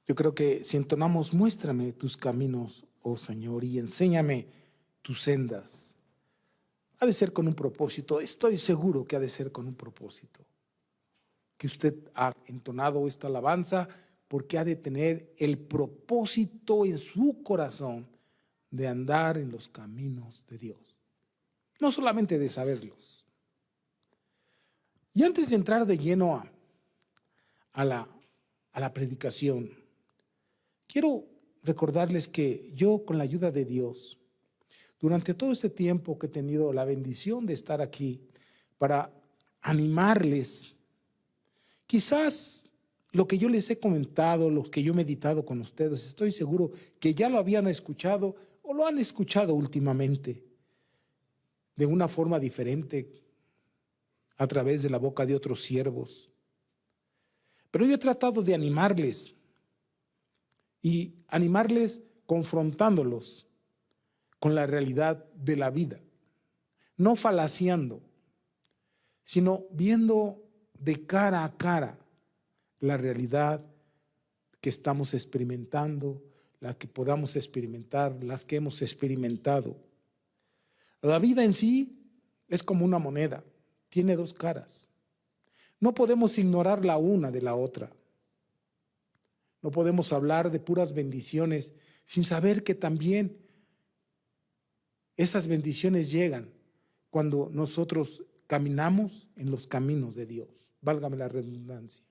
Yo creo que si entonamos, muéstrame tus caminos, oh Señor, y enséñame tus sendas. Ha de ser con un propósito, estoy seguro que ha de ser con un propósito. Que usted ha entonado esta alabanza porque ha de tener el propósito en su corazón de andar en los caminos de Dios. No solamente de saberlos. Y antes de entrar de lleno a la predicación, quiero recordarles que yo, con la ayuda de Dios, durante todo este tiempo que he tenido la bendición de estar aquí para animarles, quizás lo que yo les he comentado, lo que yo he meditado con ustedes, estoy seguro que ya lo habían escuchado o lo han escuchado últimamente de una forma diferente a través de la boca de otros siervos. Pero yo he tratado de animarles y animarles confrontándolos con la realidad de la vida, no falaciando, sino viendo de cara a cara la realidad que estamos experimentando, la que podamos experimentar, las que hemos experimentado. La vida en sí es como una moneda, tiene dos caras. No podemos ignorar la una de la otra. No podemos hablar de puras bendiciones sin saber que también esas bendiciones llegan cuando nosotros caminamos en los caminos de Dios. Válgame la redundancia.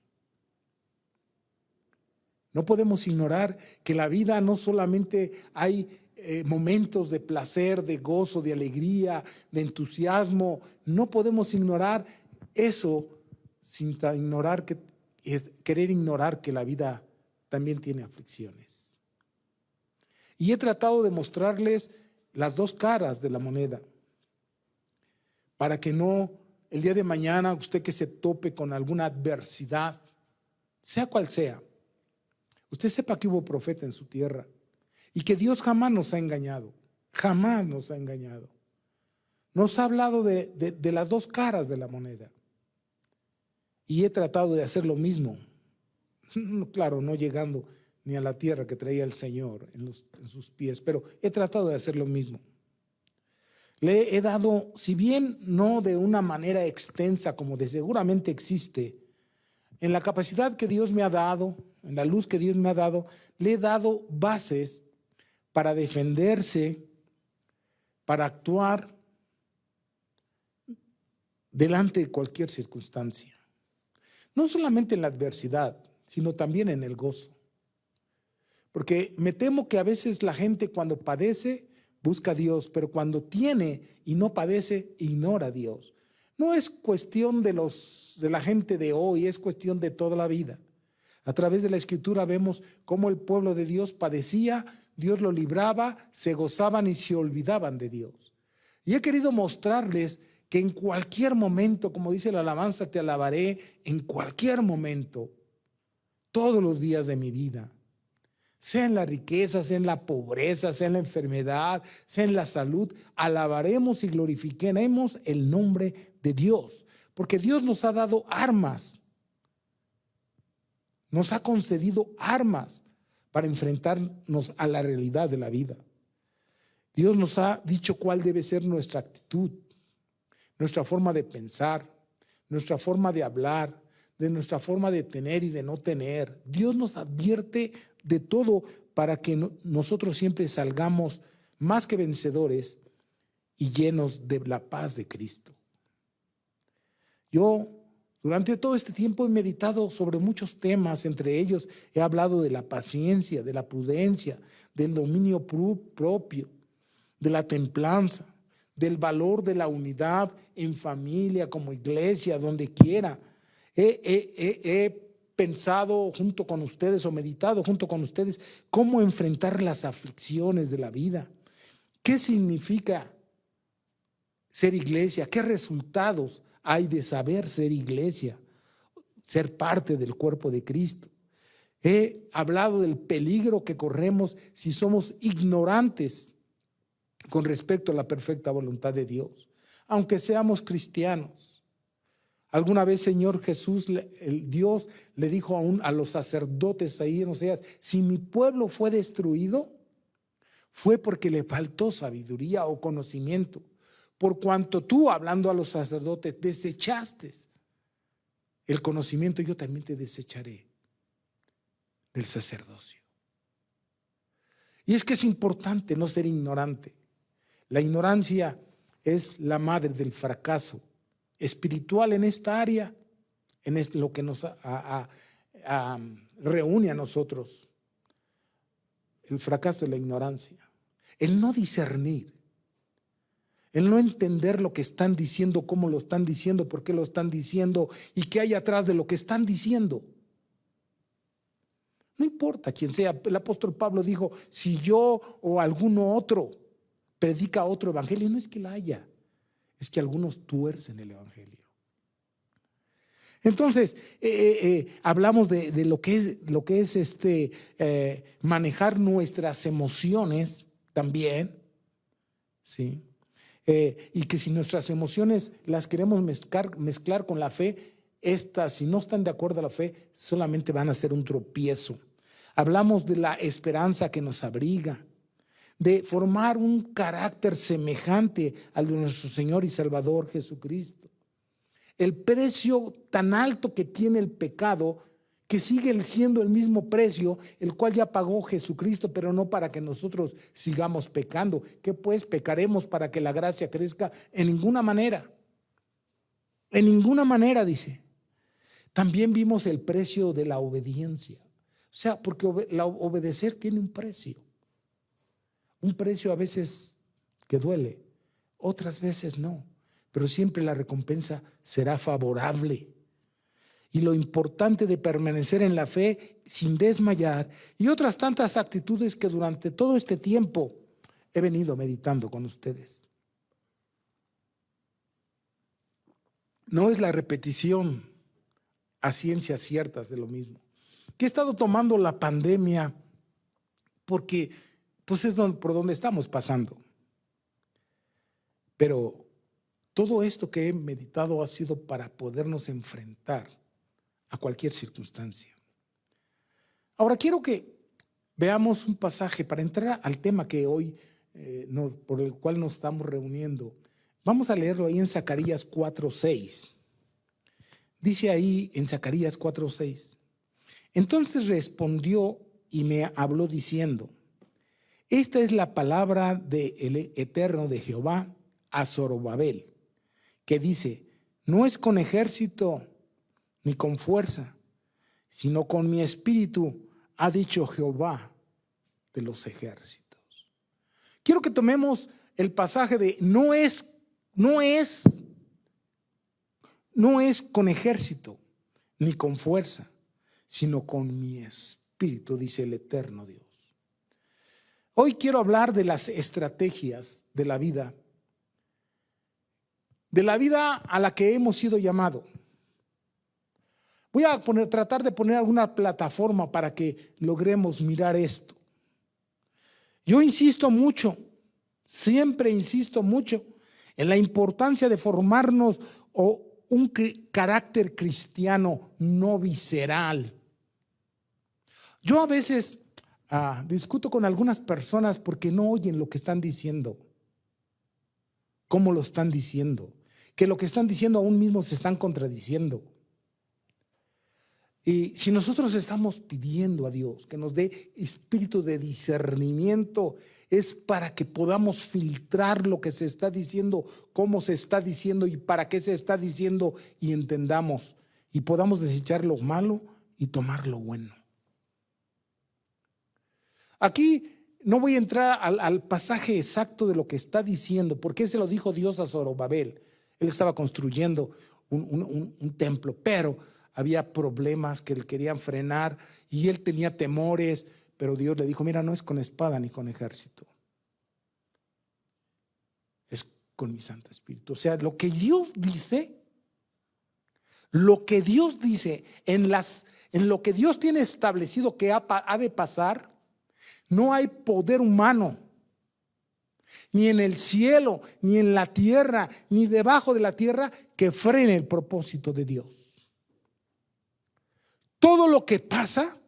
No podemos ignorar que la vida no solamente hay momentos de placer, de gozo, de alegría, de entusiasmo. No podemos ignorar eso sin querer ignorar que la vida también tiene aflicciones. Y he tratado de mostrarles las dos caras de la moneda, para que no el día de mañana usted que se tope con alguna adversidad, sea cual sea, usted sepa que hubo profeta en su tierra y que Dios jamás nos ha engañado, jamás nos ha engañado. Nos ha hablado de las dos caras de la moneda y he tratado de hacer lo mismo. Claro, no llegando ni a la tierra que traía el Señor en sus pies, pero he tratado de hacer lo mismo. Le he dado, si bien no de una manera extensa como de seguramente existe, en la capacidad que Dios me ha dado, en la luz que Dios me ha dado, le he dado bases para defenderse, para actuar delante de cualquier circunstancia. No solamente en la adversidad, sino también en el gozo. Porque me temo que a veces la gente cuando padece busca a Dios, pero cuando tiene y no padece, ignora a Dios. No es cuestión de la gente de hoy, es cuestión de toda la vida. A través de la Escritura vemos cómo el pueblo de Dios padecía, Dios lo libraba, se gozaban y se olvidaban de Dios. Y he querido mostrarles que en cualquier momento, como dice la alabanza, te alabaré en cualquier momento, todos los días de mi vida. Sea en la riqueza, sea en la pobreza, sea en la enfermedad, sea en la salud, alabaremos y glorifiquemos el nombre de Dios, porque Dios nos ha dado armas, nos ha concedido armas para enfrentarnos a la realidad de la vida. Dios nos ha dicho cuál debe ser nuestra actitud, nuestra forma de pensar, nuestra forma de hablar, de nuestra forma de tener y de no tener. Dios nos advierte de todo para que nosotros siempre salgamos más que vencedores y llenos de la paz de Cristo. Yo durante todo este tiempo he meditado sobre muchos temas, entre ellos he hablado de la paciencia, de la prudencia, del dominio propio, de la templanza, del valor de la unidad en familia, como iglesia, donde quiera. He pensado junto con ustedes o meditado junto con ustedes cómo enfrentar las aflicciones de la vida. ¿Qué significa ser iglesia? ¿Qué resultados hay de saber ser iglesia? Ser parte del cuerpo de Cristo. He hablado del peligro que corremos si somos ignorantes con respecto a la perfecta voluntad de Dios, aunque seamos cristianos. Alguna vez, Señor Jesús, el Dios le dijo a los sacerdotes ahí en Oseas: si mi pueblo fue destruido, fue porque le faltó sabiduría o conocimiento. Por cuanto tú, hablando a los sacerdotes, desechaste el conocimiento, yo también te desecharé del sacerdocio. Y es que es importante no ser ignorante. La ignorancia es la madre del fracaso espiritual en esta área, en lo que nos reúne a nosotros. El fracaso es la ignorancia, el no discernir, el no entender lo que están diciendo, cómo lo están diciendo, por qué lo están diciendo y qué hay atrás de lo que están diciendo. No importa quién sea. El apóstol Pablo dijo: si yo o alguno otro predica otro evangelio, no es que la haya, es que algunos tuercen el evangelio. Entonces, hablamos de lo que es manejar nuestras emociones también, ¿sí? Y que si nuestras emociones las queremos mezclar con la fe, estas, si no están de acuerdo a la fe, solamente van a ser un tropiezo. Hablamos de la esperanza que nos abriga, de formar un carácter semejante al de nuestro Señor y Salvador Jesucristo. El precio tan alto que tiene el pecado, que sigue siendo el mismo precio, el cual ya pagó Jesucristo, pero no para que nosotros sigamos pecando. ¿Qué pues pecaremos para que la gracia crezca? En ninguna manera. En ninguna manera, dice. También vimos el precio de la obediencia. O sea, porque obedecer tiene un precio. Un precio a veces que duele, otras veces no, pero siempre la recompensa será favorable. Y lo importante de permanecer en la fe sin desmayar, y otras tantas actitudes que durante todo este tiempo he venido meditando con ustedes. No es la repetición a ciencias ciertas de lo mismo. Que he estado tomando la pandemia porque pues es por donde estamos pasando. Pero todo esto que he meditado ha sido para podernos enfrentar a cualquier circunstancia. Ahora quiero que veamos un pasaje para entrar al tema que hoy, por el cual nos estamos reuniendo. Vamos a leerlo ahí en Zacarías 4:6. Dice ahí en Zacarías 4:6: entonces respondió y me habló diciendo: esta es la palabra del Eterno de Jehová a Zorobabel, que dice: no es con ejército ni con fuerza, sino con mi espíritu, ha dicho Jehová de los ejércitos. Quiero que tomemos el pasaje de no es con ejército ni con fuerza, sino con mi espíritu, dice el eterno Dios. Hoy quiero hablar de las estrategias de la vida a la que hemos sido llamados. Voy a tratar de poner alguna plataforma para que logremos mirar esto. Yo insisto mucho, siempre insisto mucho en la importancia de formarnos un carácter cristiano no visceral. Yo a veces discuto con algunas personas porque no oyen lo que están diciendo, cómo lo están diciendo, que lo que están diciendo aún mismo se están contradiciendo. Y si nosotros estamos pidiendo a Dios que nos dé espíritu de discernimiento, es para que podamos filtrar lo que se está diciendo, cómo se está diciendo y para qué se está diciendo, y entendamos y podamos desechar lo malo y tomar lo bueno. Aquí no voy a entrar al pasaje exacto de lo que está diciendo, porque se lo dijo Dios a Zorobabel. Él estaba construyendo un templo, pero había problemas que le querían frenar y él tenía temores, pero Dios le dijo: mira, no es con espada ni con ejército, es con mi Santo Espíritu. O sea, lo que Dios dice, en lo que Dios tiene establecido que ha de pasar, no hay poder humano, ni en el cielo, ni en la tierra, ni debajo de la tierra, que frene el propósito de Dios. Todo lo que pasa,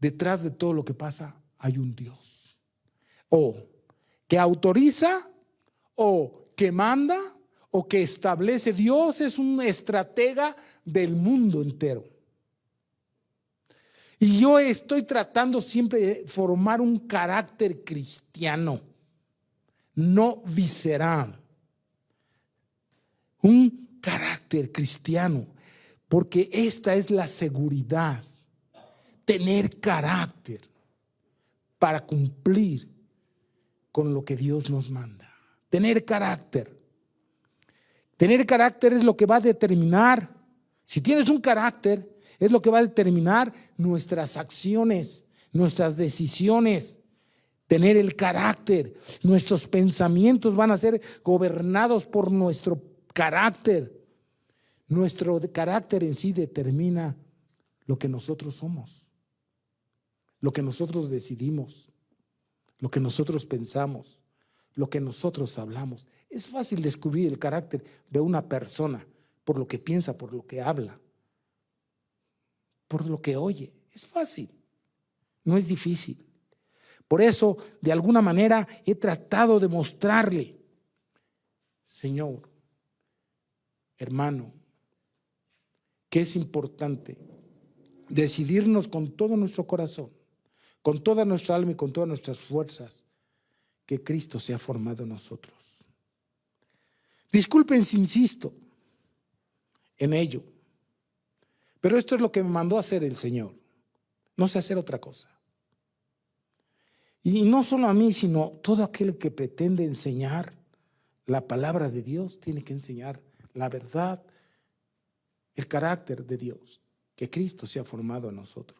detrás de todo lo que pasa hay un Dios. O que autoriza, o que manda, o que establece. Dios es un estratega del mundo entero. Y yo estoy tratando siempre de formar un carácter cristiano, no visceral. Un carácter cristiano, porque esta es la seguridad. Tener carácter para cumplir con lo que Dios nos manda. Tener carácter. Tener carácter es lo que va a determinar. Si tienes un carácter, es lo que va a determinar nuestras acciones, nuestras decisiones. Tener el carácter. Nuestros pensamientos van a ser gobernados por nuestro carácter. Nuestro carácter en sí determina lo que nosotros somos, lo que nosotros decidimos, lo que nosotros pensamos, lo que nosotros hablamos. Es fácil descubrir el carácter de una persona por lo que piensa, por lo que habla, por lo que oye. Es fácil, no es difícil. Por eso, de alguna manera, he tratado de mostrarle, Señor, hermano, que es importante decidirnos con todo nuestro corazón, con toda nuestra alma y con todas nuestras fuerzas, que Cristo sea formado en nosotros. Disculpen si insisto en ello, pero esto es lo que me mandó a hacer el Señor. No sé hacer otra cosa. Y no solo a mí, sino todo aquel que pretende enseñar la palabra de Dios tiene que enseñar la verdad, el carácter de Dios, que Cristo se ha formado en nosotros.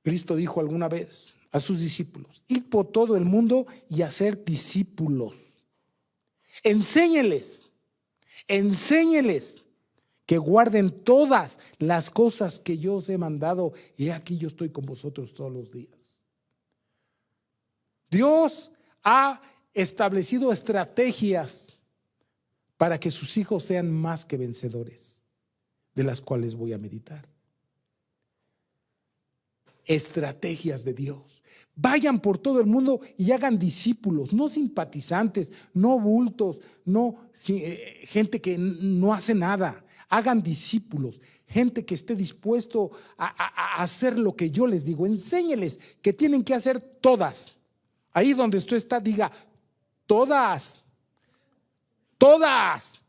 Cristo dijo alguna vez a sus discípulos: id por todo el mundo y hacer discípulos. Enséñeles que guarden todas las cosas que yo os he mandado, y aquí yo estoy con vosotros todos los días. Dios ha establecido estrategias para que sus hijos sean más que vencedores, de las cuales voy a meditar. Estrategias de Dios. Vayan por todo el mundo y hagan discípulos, no simpatizantes, no bultos, no gente que no hace nada. Hagan discípulos, gente que esté dispuesto a hacer lo que yo les digo. Enséñeles que tienen que hacer todas. Ahí donde usted está, diga todas. Todas.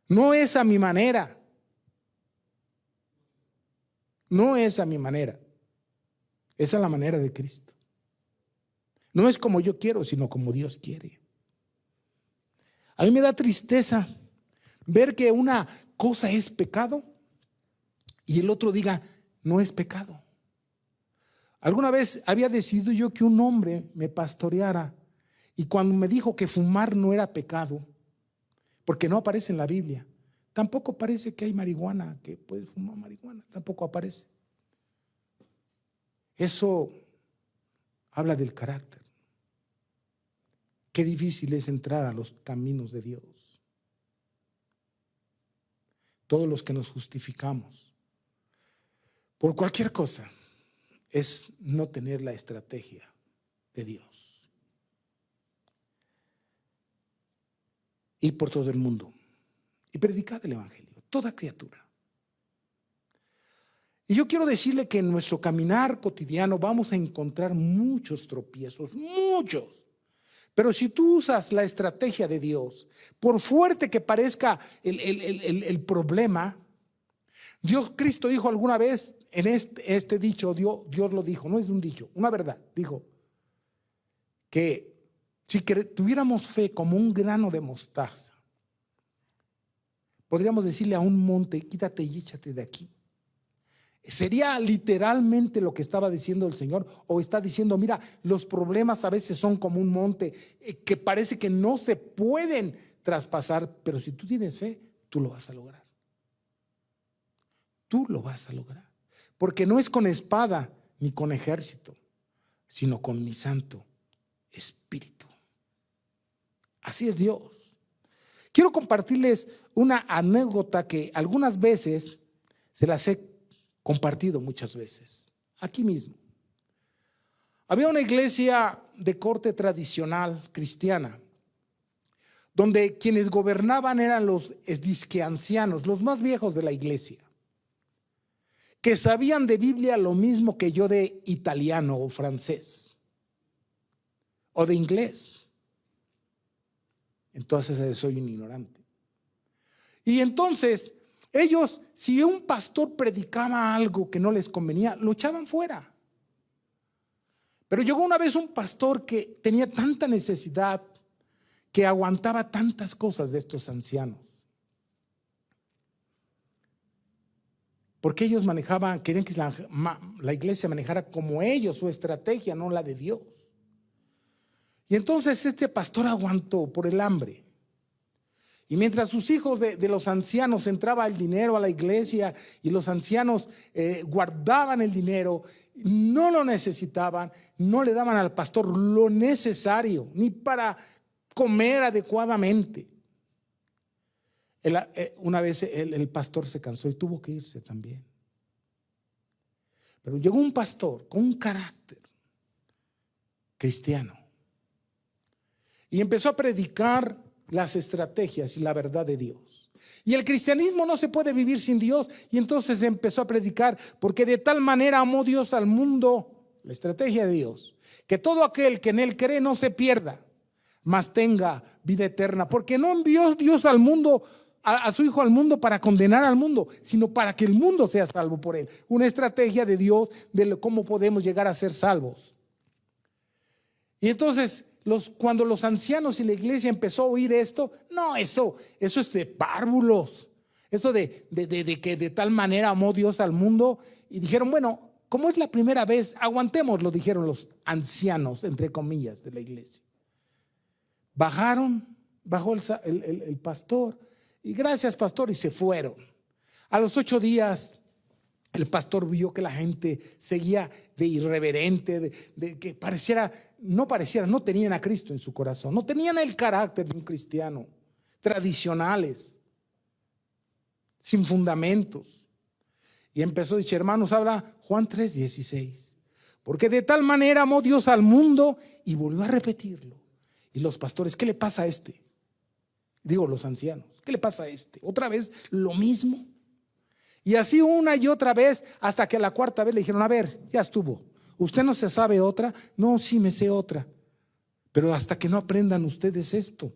No es a mi manera. No es a mi manera. Esa es la manera de Cristo. No es como yo quiero, sino como Dios quiere. A mí me da tristeza ver que una cosa es pecado y el otro diga, no es pecado. Alguna vez había decidido yo que un hombre me pastoreara, y cuando me dijo que fumar no era pecado, porque no aparece en la Biblia, tampoco parece que hay marihuana, que puedes fumar marihuana, tampoco aparece. Eso habla del carácter. Qué difícil es entrar a los caminos de Dios. Todos los que nos justificamos por cualquier cosa es no tener la estrategia de Dios. Ir por todo el mundo y predicar el evangelio, toda criatura. Y yo quiero decirle que en nuestro caminar cotidiano vamos a encontrar muchos tropiezos, muchos. Pero si tú usas la estrategia de Dios, por fuerte que parezca el problema, Cristo dijo alguna vez en este dicho, Dios lo dijo, no es un dicho, una verdad, dijo que si tuviéramos fe como un grano de mostaza, podríamos decirle a un monte, quítate y échate de aquí. Sería literalmente lo que estaba diciendo el Señor, o está diciendo, mira, los problemas a veces son como un monte que parece que no se pueden traspasar, pero si tú tienes fe, tú lo vas a lograr. Tú lo vas a lograr, porque no es con espada ni con ejército, sino con mi Santo Espíritu. Así es Dios. Quiero compartirles una anécdota que algunas veces se las he compartido muchas veces, aquí mismo. Había una iglesia de corte tradicional cristiana, donde quienes gobernaban eran los disque ancianos, los más viejos de la iglesia, que sabían de Biblia lo mismo que yo de italiano o francés o de inglés. Entonces soy un ignorante. Y entonces ellos, si un pastor predicaba algo que no les convenía, lo echaban fuera. Pero llegó una vez un pastor que tenía tanta necesidad, que aguantaba tantas cosas de estos ancianos. Porque ellos querían que la iglesia manejara como ellos su estrategia, no la de Dios. Y entonces este pastor aguantó por el hambre. Y mientras sus hijos de los ancianos entraba el dinero a la iglesia y los ancianos guardaban el dinero, no lo necesitaban, no le daban al pastor lo necesario, ni para comer adecuadamente. Una vez el pastor se cansó y tuvo que irse también. Pero llegó un pastor con un carácter cristiano y empezó a predicar las estrategias y la verdad de Dios. Y el cristianismo no se puede vivir sin Dios. Y entonces empezó a predicar, porque de tal manera amó Dios al mundo, la estrategia de Dios, que todo aquel que en él cree no se pierda, mas tenga vida eterna. Porque no envió Dios al mundo, a su Hijo al mundo para condenar al mundo, sino para que el mundo sea salvo por él. Una estrategia de Dios de cómo podemos llegar a ser salvos. Y entonces cuando los ancianos y la iglesia empezó a oír esto, no, eso es de párvulos, eso de que de tal manera amó Dios al mundo, y dijeron, bueno, como es la primera vez, aguantémoslo, dijeron los ancianos, entre comillas, de la iglesia. Bajó el pastor, y gracias pastor, y se fueron. A los 8 días, el pastor vio que la gente seguía de irreverente, de que no tenían a Cristo en su corazón, no tenían el carácter de un cristiano, tradicionales, sin fundamentos. Y empezó a decir, hermanos, habla Juan 3:16, porque de tal manera amó Dios al mundo, y volvió a repetirlo. Y los pastores, ¿qué le pasa a este? Digo, los ancianos, ¿qué le pasa a este? ¿Otra vez lo mismo? Y así una y otra vez, hasta que a la 4ª vez le dijeron, a ver, ya estuvo. ¿Usted no se sabe otra? No, sí me sé otra. Pero hasta que no aprendan ustedes esto,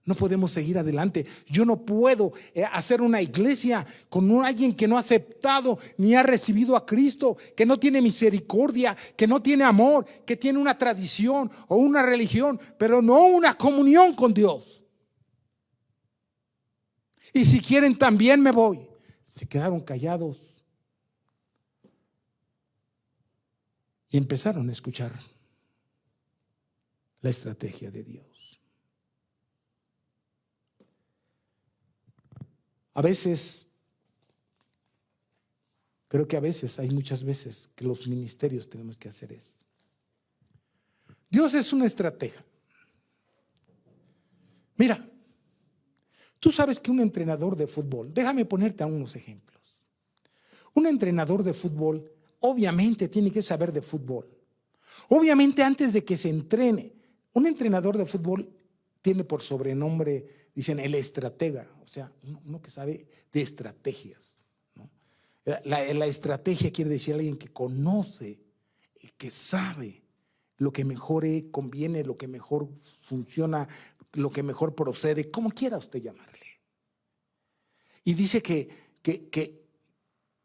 no podemos seguir adelante. Yo no puedo hacer una iglesia con alguien que no ha aceptado ni ha recibido a Cristo, que no tiene misericordia, que no tiene amor, que tiene una tradición o una religión, pero no una comunión con Dios. Y si quieren también me voy. Se quedaron callados y empezaron a escuchar la estrategia de Dios. Creo que hay muchas veces que los ministerios tenemos que hacer esto. Dios es una estratega. Mira, tú sabes que un entrenador de fútbol, déjame ponerte unos ejemplos. Un entrenador de fútbol obviamente tiene que saber de fútbol. Obviamente antes de que se entrene, un entrenador de fútbol tiene por sobrenombre, dicen, el estratega, o sea, uno que sabe de estrategias, ¿no? La estrategia quiere decir alguien que conoce, que sabe lo que mejor conviene, lo que mejor funciona, lo que mejor procede, como quiera usted llamarle. Y dice que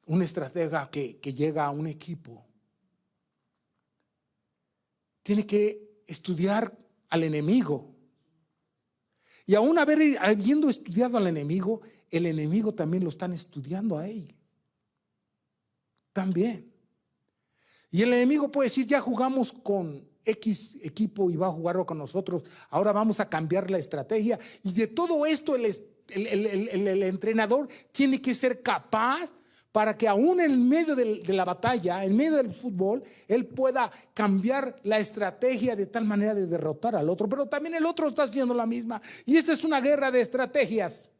un estratega que llega a un equipo tiene que estudiar al enemigo. Y aún habiendo estudiado al enemigo, el enemigo también lo están estudiando a él. También. Y el enemigo puede decir, ya jugamos con X equipo y va a jugarlo con nosotros, ahora vamos a cambiar la estrategia. Y de todo esto el entrenador tiene que ser capaz para que aún en medio de la batalla, en medio del fútbol, él pueda cambiar la estrategia de tal manera de derrotar al otro. Pero también el otro está haciendo la misma. Y esta es una guerra de estrategias.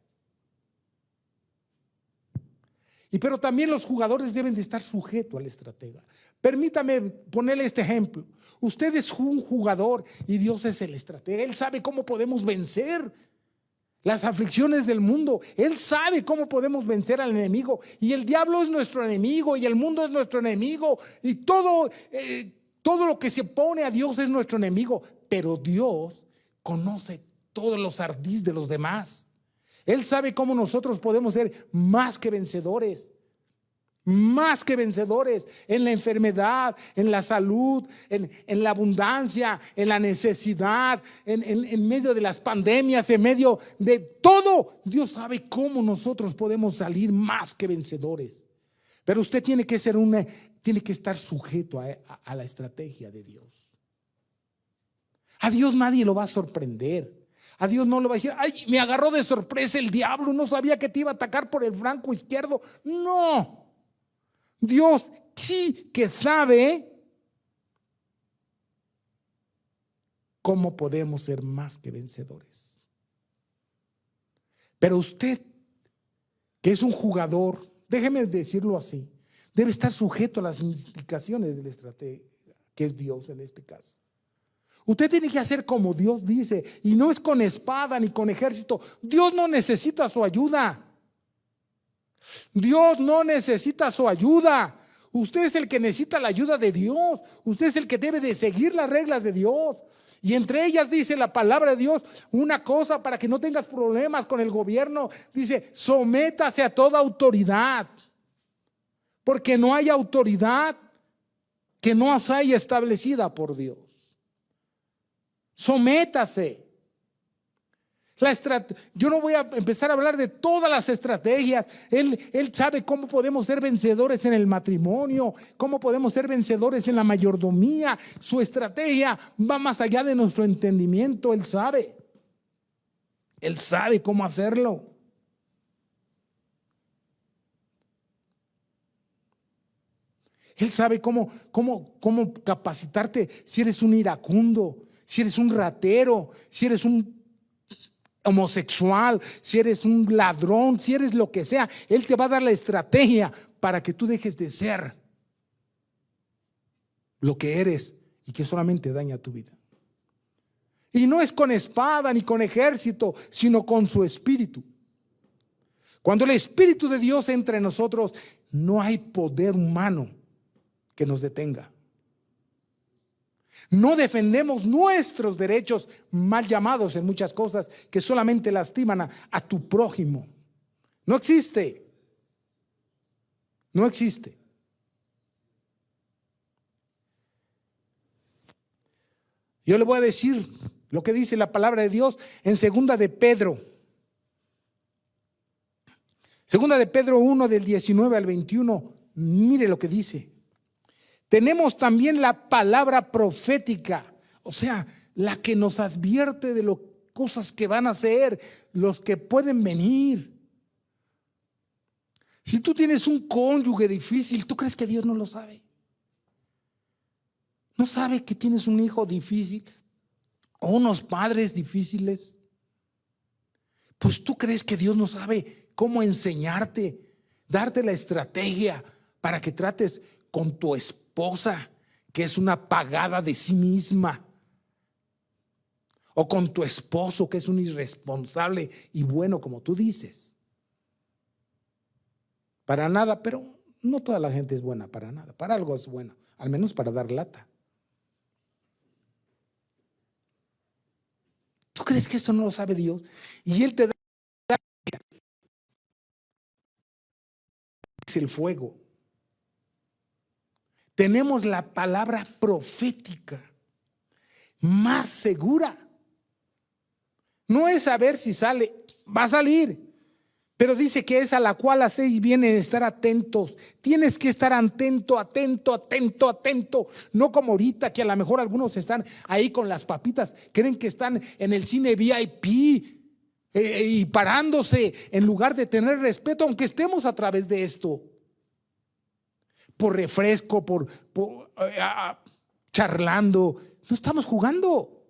Pero también los jugadores deben de estar sujetos al estratega. Permítame ponerle este ejemplo. Usted es un jugador y Dios es el estratega. Él sabe cómo podemos vencer las aflicciones del mundo. Él sabe cómo podemos vencer al enemigo. Y el diablo es nuestro enemigo y el mundo es nuestro enemigo. Y todo lo que se opone a Dios es nuestro enemigo. Pero Dios conoce todos los ardís de los demás. Él sabe cómo nosotros podemos ser más que vencedores en la enfermedad, en la salud, en la abundancia, en la necesidad, en medio de las pandemias, en medio de todo. Dios sabe cómo nosotros podemos salir más que vencedores. Pero usted tiene que estar sujeto a la estrategia de Dios. A Dios nadie lo va a sorprender. A Dios no le va a decir, ay, me agarró de sorpresa el diablo, no sabía que te iba a atacar por el flanco izquierdo. No. Dios sí que sabe cómo podemos ser más que vencedores. Pero usted, que es un jugador, déjeme decirlo así, debe estar sujeto a las indicaciones del estratega, que es Dios en este caso. Usted tiene que hacer como Dios dice, y no es con espada ni con ejército. Dios no necesita su ayuda. Dios no necesita su ayuda. Usted es el que necesita la ayuda de Dios. Usted es el que debe de seguir las reglas de Dios. Y entre ellas dice la palabra de Dios una cosa para que no tengas problemas con el gobierno. Dice, sométase a toda autoridad. Porque no hay autoridad que no haya establecida por Dios. Sométase. Yo no voy a empezar a hablar de todas las estrategias. Él sabe cómo podemos ser vencedores en el matrimonio, cómo podemos ser vencedores en la mayordomía. Su estrategia va más allá de nuestro entendimiento. Él sabe cómo hacerlo. Él sabe cómo capacitarte si eres un iracundo, si eres un ratero, si eres un homosexual, si eres un ladrón, si eres lo que sea. Él te va a dar la estrategia para que tú dejes de ser lo que eres y que solamente daña tu vida. Y no es con espada ni con ejército, sino con su espíritu. Cuando el Espíritu de Dios entra en nosotros, no hay poder humano que nos detenga. No defendemos nuestros derechos, mal llamados en muchas cosas, que solamente lastiman a tu prójimo. No existe. No existe. Yo le voy a decir lo que dice la palabra de Dios en segunda de Pedro. Segunda de Pedro 1 del 19 al 21. Mire lo que dice. Tenemos también la palabra profética, o sea, la que nos advierte de las cosas que van a ser, los que pueden venir. Si tú tienes un cónyuge difícil, ¿tú crees que Dios no lo sabe? ¿No sabe que tienes un hijo difícil o unos padres difíciles? Pues tú crees que Dios no sabe cómo enseñarte, darte la estrategia para que trates con tu esposa, que es una pagada de sí misma, o con tu esposo, que es un irresponsable y bueno, como tú dices. Para nada, pero no toda la gente es buena para nada. Para algo es buena, al menos para dar lata. ¿Tú crees que esto no lo sabe Dios? Y Él te da el fuego. Tenemos la palabra profética más segura. No es saber si sale, va a salir, pero dice que es a la cual hacéis bien en estar atentos. Tienes que estar atento. No como ahorita que a lo mejor algunos están ahí con las papitas, creen que están en el cine VIP y parándose en lugar de tener respeto, aunque estemos a través de esto. por refresco, charlando. No estamos jugando.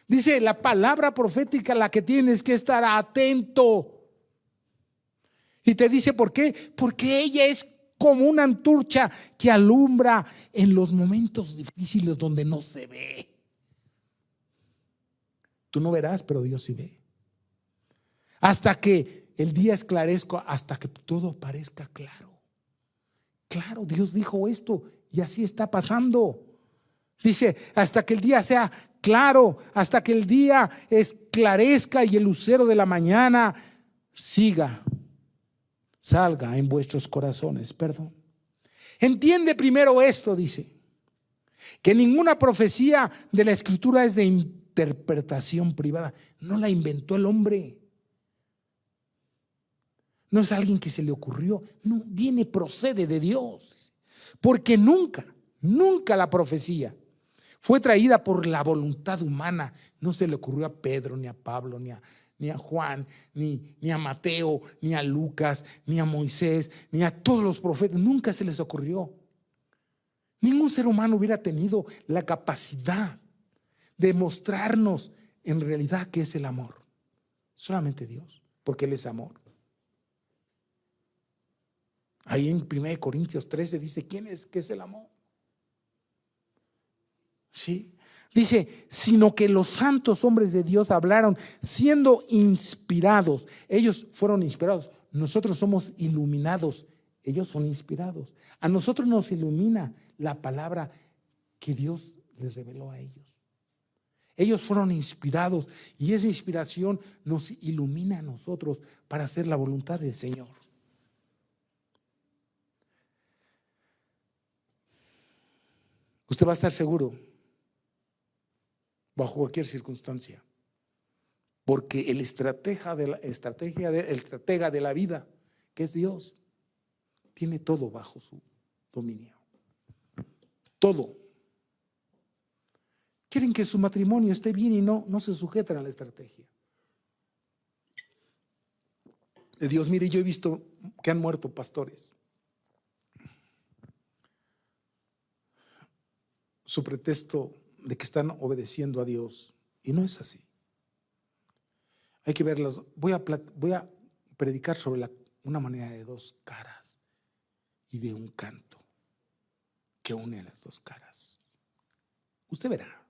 Dice la palabra profética, la que tienes que estar atento. Y te dice ¿por qué? Porque ella es como una antorcha que alumbra en los momentos difíciles donde no se ve. Tú no verás, pero Dios sí ve. Hasta que el día esclarezca, hasta que todo parezca claro. Claro, Dios dijo esto y así está pasando. Dice, hasta que el día sea claro, hasta que el día esclarezca y el lucero de la mañana salga en vuestros corazones. Perdón. Entiende primero esto, dice, que ninguna profecía de la Escritura es de interpretación privada. No la inventó el hombre. No es alguien que se le ocurrió. No, procede de Dios. Porque nunca la profecía fue traída por la voluntad humana. No se le ocurrió a Pedro, ni a Pablo, ni a Juan, ni a Mateo, ni a Lucas, ni a Moisés, ni a todos los profetas. Nunca se les ocurrió. Ningún ser humano hubiera tenido la capacidad de mostrarnos en realidad qué es el amor. Solamente Dios, porque Él es amor. Ahí en 1 Corintios 13 dice qué es el amor. ¿Sí? Dice, sino que los santos hombres de Dios hablaron siendo inspirados. Ellos fueron inspirados. Nosotros somos iluminados. Ellos son inspirados. A nosotros nos ilumina la palabra que Dios les reveló a ellos. Ellos fueron inspirados y esa inspiración nos ilumina a nosotros para hacer la voluntad del Señor. Usted va a estar seguro bajo cualquier circunstancia, porque el estratega de la vida, que es Dios, tiene todo bajo su dominio. Todo. Quieren que su matrimonio esté bien y no se sujetan a la estrategia de Dios. Mire, yo he visto que han muerto pastores. Su pretexto de que están obedeciendo a Dios, y no es así. Hay que verlas. Voy a predicar sobre una manera de dos caras y de un canto que une las dos caras. Usted verá.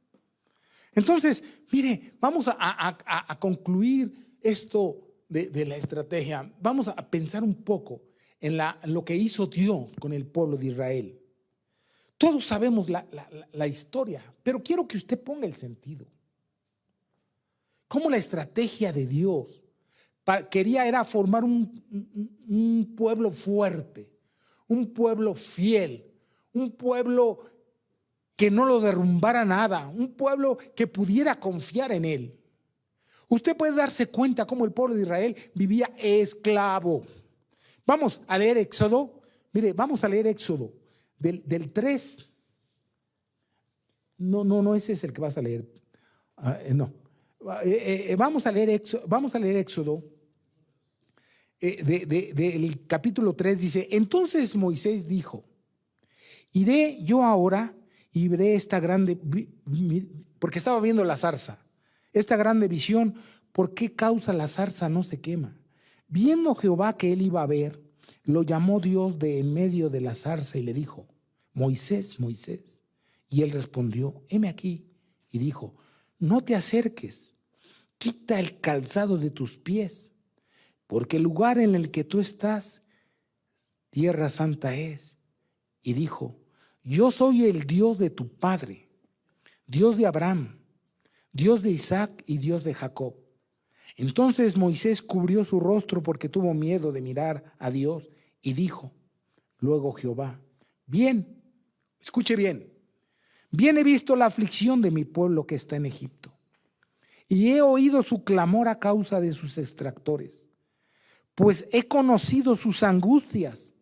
Entonces, mire, vamos a concluir esto de la estrategia. Vamos a pensar un poco en lo que hizo Dios con el pueblo de Israel. Todos sabemos la historia, pero quiero que usted ponga el sentido. Cómo la estrategia de Dios era formar un pueblo fuerte, un pueblo fiel, un pueblo que no lo derrumbara nada, un pueblo que pudiera confiar en él. Usted puede darse cuenta cómo el pueblo de Israel vivía esclavo. Vamos a leer Éxodo. Mire, vamos a leer Éxodo del 3. No, ese es el que vas a leer. No. Vamos a leer Éxodo. Del capítulo 3 dice: entonces Moisés dijo: iré yo ahora y veré esta grande, porque estaba viendo la zarza, esta grande visión. ¿Por qué causa la zarza no se quema? Viendo Jehová que él iba a ver, lo llamó Dios de en medio de la zarza y le dijo: Moisés, Moisés. Y él respondió: heme aquí. Y dijo: no te acerques, quita el calzado de tus pies, porque el lugar en el que tú estás, tierra santa es. Y dijo: yo soy el Dios de tu padre, Dios de Abraham, Dios de Isaac y Dios de Jacob. Entonces Moisés cubrió su rostro porque tuvo miedo de mirar a Dios y dijo luego Jehová: bien, escuche bien, bien he visto la aflicción de mi pueblo que está en Egipto, y he oído su clamor a causa de sus extractores, pues he conocido sus angustias,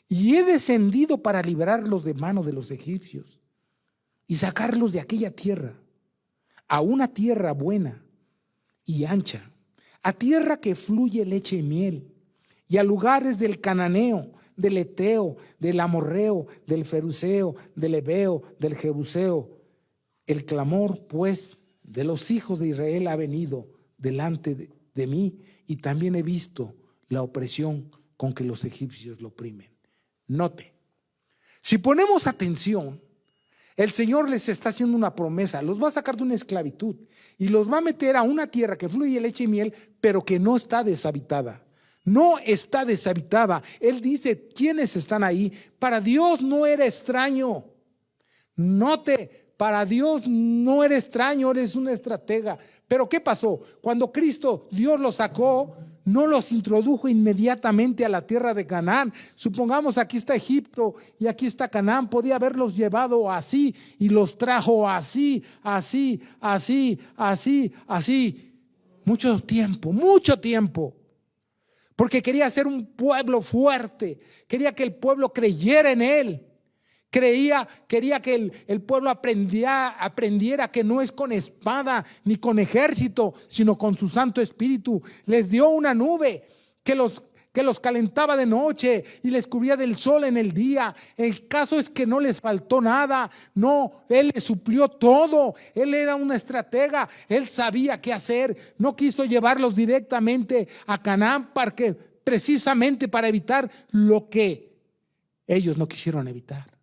y he descendido para librarlos de mano de los egipcios y sacarlos de aquella tierra a una tierra buena y ancha, a tierra que fluye leche y miel, y a lugares del cananeo, del Eteo, del Amorreo, del Feruseo, del Ebeo, del Jebuseo. El clamor, pues, de los hijos de Israel ha venido delante de mí, y también he visto la opresión con que los egipcios lo oprimen. Note, si ponemos atención, el Señor les está haciendo una promesa, los va a sacar de una esclavitud y los va a meter a una tierra que fluye leche y miel, pero que no está deshabitada. No está deshabitada. Él dice, ¿quiénes están ahí? Para Dios no era extraño. Note, para Dios no eres extraño, eres una estratega. Pero ¿qué pasó? Cuando Cristo, Dios los sacó, no los introdujo inmediatamente a la tierra de Canaán. Supongamos aquí está Egipto y aquí está Canaán. Podía haberlos llevado así y los trajo así, así, así, así, así. Mucho tiempo. Porque quería ser un pueblo fuerte. Quería que el pueblo creyera en él. Quería que el pueblo aprendiera que no es con espada ni con ejército, sino con su Santo Espíritu. Les dio una nube que los calentaba de noche y les cubría del sol en el día. El caso es que no les faltó nada. No, Él les suplió todo. Él era una estratega. Él sabía qué hacer. No quiso llevarlos directamente a Canaán precisamente para evitar lo que ellos no quisieron evitar.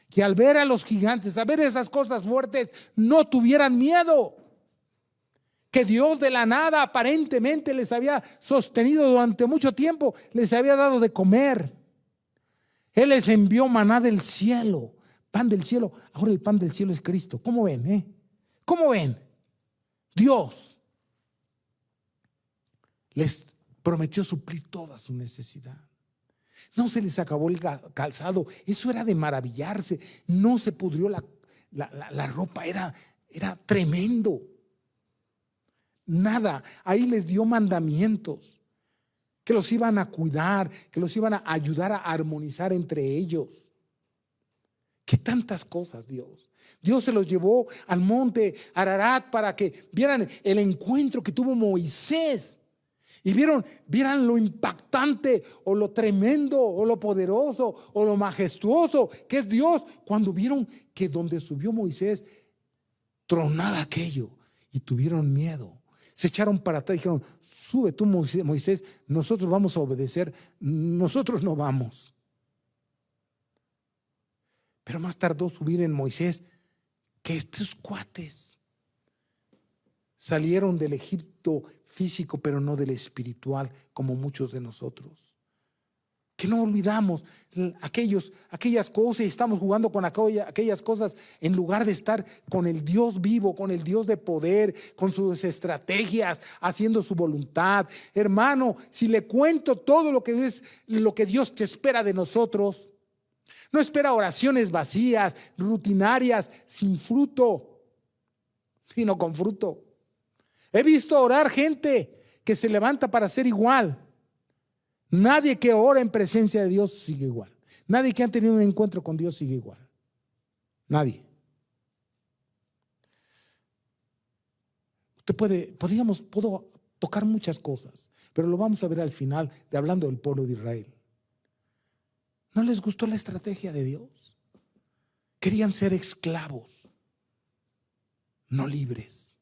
Que al ver a los gigantes, al ver esas cosas fuertes, no tuvieran miedo. Que Dios de la nada aparentemente les había sostenido durante mucho tiempo, les había dado de comer. Él les envió maná del cielo, pan del cielo. Ahora el pan del cielo es Cristo. ¿Cómo ven? ¿Cómo ven? Dios les prometió suplir toda su necesidad. No se les acabó el calzado, eso era de maravillarse. No se pudrió la ropa, era tremendo. Nada, ahí les dio mandamientos que los iban a cuidar, que los iban a ayudar a armonizar entre ellos. ¿Qué tantas cosas, Dios? Dios se los llevó al monte Ararat para que vieran el encuentro que tuvo Moisés. Y vieran lo impactante o lo tremendo o lo poderoso o lo majestuoso que es Dios, cuando vieron que donde subió Moisés tronaba aquello y tuvieron miedo. Se echaron para atrás y dijeron, sube tú Moisés, nosotros vamos a obedecer, nosotros no vamos. Pero más tardó subir en Moisés que estos cuates salieron del Egipto físico, pero no del espiritual, como muchos de nosotros. Que no olvidamos aquellas cosas y estamos jugando con aquellas cosas en lugar de estar con el Dios vivo, con el Dios de poder, con sus estrategias, haciendo su voluntad. Hermano, si le cuento todo lo que Dios te espera de nosotros, no espera oraciones vacías, rutinarias, sin fruto, sino con fruto. He visto orar gente que se levanta para ser igual. Nadie que ora en presencia de Dios sigue igual. Nadie que ha tenido un encuentro con Dios sigue igual. Nadie. Puedo tocar muchas cosas, pero lo vamos a ver al final de hablando del pueblo de Israel. ¿No les gustó la estrategia de Dios? Querían ser esclavos, no libres.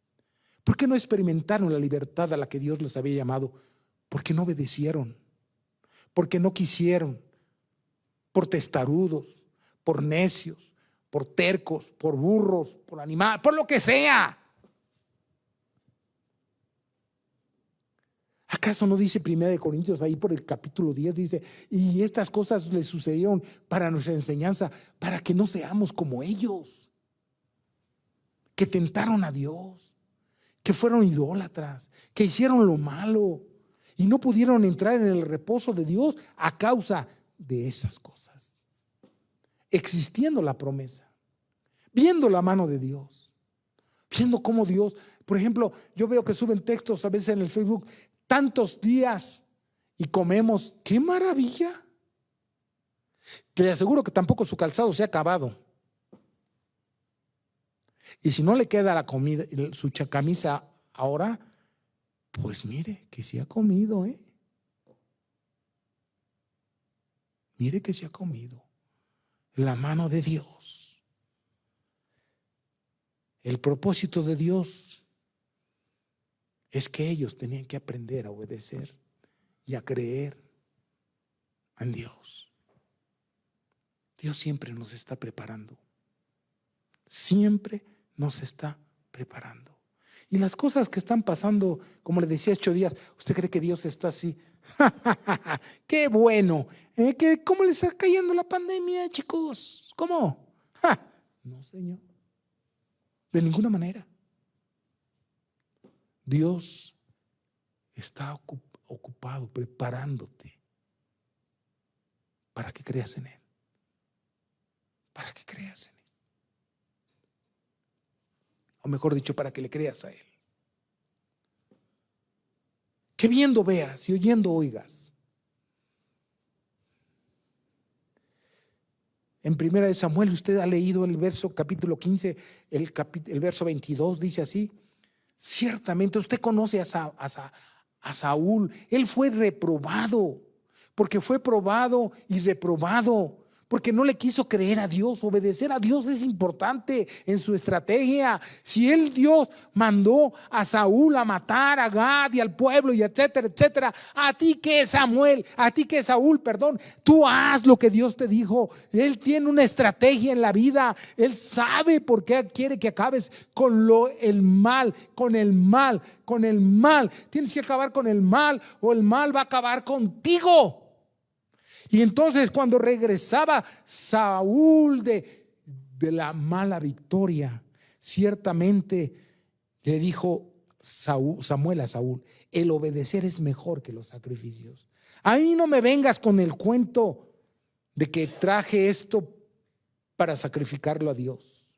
¿Por qué no experimentaron la libertad a la que Dios les había llamado? Porque no obedecieron, porque no quisieron, por testarudos, por necios, por tercos, por burros, por animales, por lo que sea. ¿Acaso no dice 1 Corintios ahí por el capítulo 10? Dice, y estas cosas les sucedieron para nuestra enseñanza, para que no seamos como ellos, que tentaron a Dios, que fueron idólatras, que hicieron lo malo y no pudieron entrar en el reposo de Dios a causa de esas cosas. Existiendo la promesa, viendo la mano de Dios, viendo cómo Dios, por ejemplo, yo veo que suben textos a veces en el Facebook, tantos días y comemos, ¡qué maravilla! Que le aseguro que tampoco su calzado se ha acabado. Y si no le queda la comida, su camisa ahora, pues mire, que sí ha comido, Mire que se ha comido la mano de Dios. El propósito de Dios es que ellos tenían que aprender a obedecer y a creer en Dios. Dios siempre nos está preparando. Siempre nos está preparando. Y las cosas que están pasando, como le decía 8 días, ¿usted cree que Dios está así? ¡Qué bueno! ¿Cómo le está cayendo la pandemia, chicos? ¿Cómo? ¡Ja! No, Señor. De ninguna manera. Dios está ocupado preparándote para que creas en Él. Para que creas en Él. O mejor dicho, para que le creas a Él. Que viendo veas y oyendo oigas. En 1 Samuel, usted ha leído el verso capítulo 15, el verso 22, dice así: ciertamente usted conoce a Saúl, él fue reprobado, porque fue probado y reprobado, porque no le quiso creer a Dios. Obedecer a Dios es importante en su estrategia. Si Dios mandó a Saúl a matar a Gad y al pueblo y etcétera, etcétera, a ti que Saúl, tú haz lo que Dios te dijo. Él tiene una estrategia en la vida. Él sabe por qué quiere que acabes con el mal. Tienes que acabar con el mal o el mal va a acabar contigo. Y entonces cuando regresaba Saúl de la mala victoria, ciertamente le dijo Samuel a Saúl: el obedecer es mejor que los sacrificios. A mí no me vengas con el cuento de que traje esto para sacrificarlo a Dios.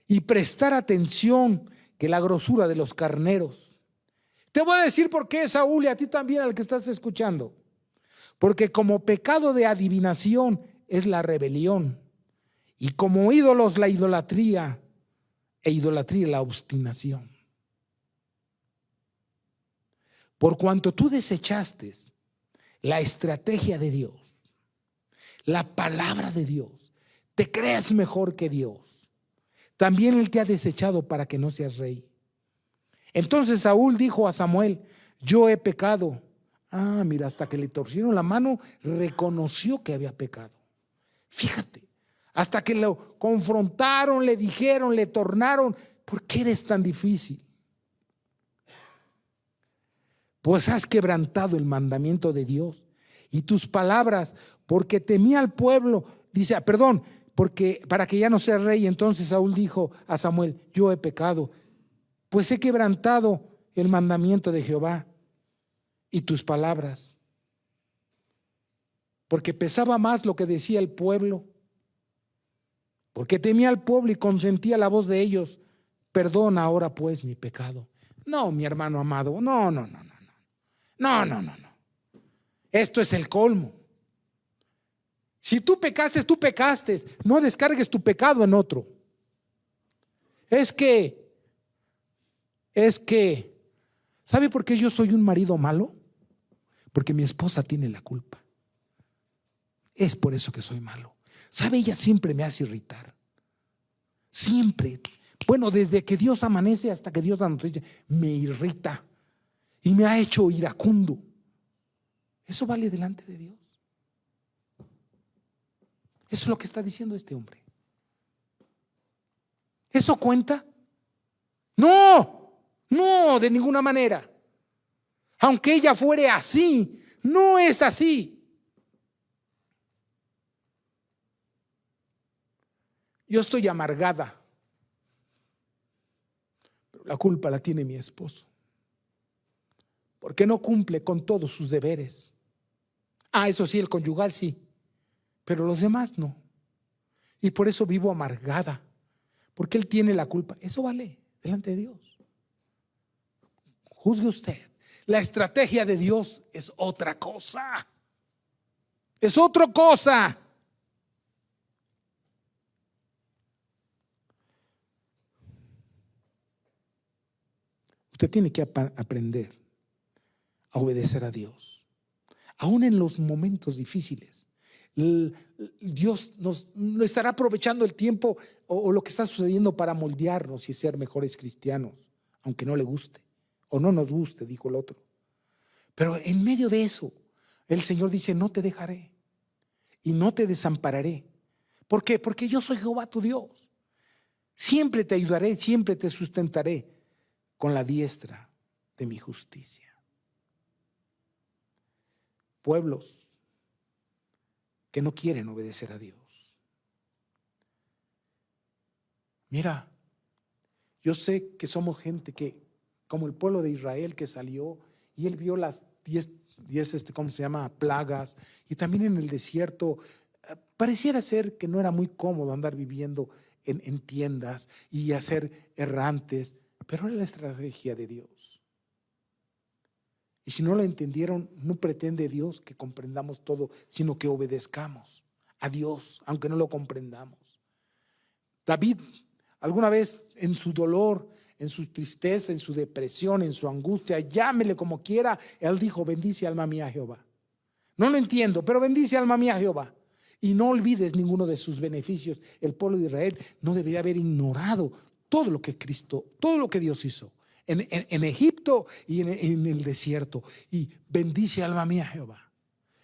Y prestar atención que la grosura de los carneros. Te voy a decir por qué, Saúl, y a ti también, al que estás escuchando. Porque como pecado de adivinación es la rebelión, y como ídolos la idolatría, e idolatría la obstinación. Por cuanto tú desechaste la estrategia de Dios, la palabra de Dios, te crees mejor que Dios, también Él te ha desechado para que no seas rey. Entonces Saúl dijo a Samuel: yo he pecado. Mira, hasta que le torcieron la mano, reconoció que había pecado. Fíjate, hasta que lo confrontaron, le dijeron, le tornaron: ¿por qué eres tan difícil? Pues has quebrantado el mandamiento de Dios y tus palabras, porque temía al pueblo. Dice, porque para que ya no sea rey. Entonces Saúl dijo a Samuel: yo he pecado, pues he quebrantado el mandamiento de Jehová y tus palabras, porque pesaba más lo que decía el pueblo, porque temía al pueblo y consentía la voz de ellos. Perdona ahora pues mi pecado. No, mi hermano amado, no. Esto es el colmo. Si tú pecaste, tú pecaste. No descargues tu pecado en otro. Es que, ¿sabe por qué yo soy un marido malo? Porque mi esposa tiene la culpa. Es por eso que soy malo. ¿Sabe? Ella siempre me hace irritar. Siempre. Bueno, desde que Dios amanece hasta que Dios anochece, me irrita y me ha hecho iracundo. ¿Eso vale delante de Dios? Eso es lo que está diciendo este hombre. ¿Eso cuenta? No, de ninguna manera. Aunque ella fuere así, no es así. Yo estoy amargada, pero la culpa la tiene mi esposo, porque no cumple con todos sus deberes. Eso sí, el conyugal sí, pero los demás no. Y por eso vivo amargada, porque él tiene la culpa. Eso vale delante de Dios. Juzgue usted. La estrategia de Dios es otra cosa. Es otra cosa. Usted tiene que aprender a obedecer a Dios, aún en los momentos difíciles. Dios nos estará aprovechando el tiempo o lo que está sucediendo para moldearnos y ser mejores cristianos, aunque no le guste o no nos guste, dijo el otro. Pero en medio de eso, el Señor dice: no te dejaré y no te desampararé. ¿Por qué? Porque yo soy Jehová tu Dios. Siempre te ayudaré, siempre te sustentaré con la diestra de mi justicia. Pueblos que no quieren obedecer a Dios. Mira, yo sé que somos gente que, como el pueblo de Israel que salió y él vio las 10 ¿cómo se llama? Plagas, y también en el desierto, pareciera ser que no era muy cómodo andar viviendo en tiendas y hacer errantes, pero era la estrategia de Dios. Y si no lo entendieron, no pretende Dios que comprendamos todo, sino que obedezcamos a Dios, aunque no lo comprendamos. David, alguna vez en su dolor, en su tristeza, en su depresión, en su angustia, llámele como quiera, él dijo: bendice alma mía a Jehová. No lo entiendo, pero bendice alma mía a Jehová. Y no olvides ninguno de sus beneficios. El pueblo de Israel no debería haber ignorado todo lo que Cristo, todo lo que Dios hizo en Egipto y en el desierto. Y bendice alma mía a Jehová.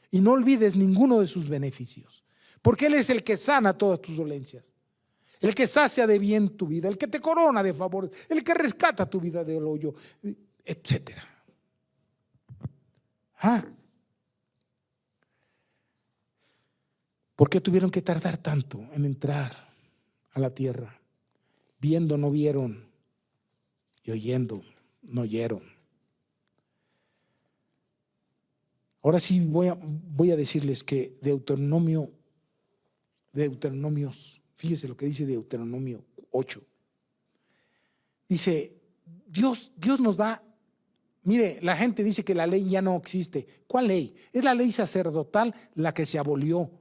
Y no olvides ninguno de sus beneficios, porque Él es el que sana todas tus dolencias, el que sacia de bien tu vida, el que te corona de favor, el que rescata tu vida del hoyo, etcétera. ¿Por qué tuvieron que tardar tanto en entrar a la tierra? Viendo no vieron y oyendo no oyeron. Ahora sí voy a decirles que Deuteronomios, fíjese lo que dice Deuteronomio 8. Dice, Dios nos da, mire, la gente dice que la ley ya no existe. ¿Cuál ley? Es la ley sacerdotal la que se abolió.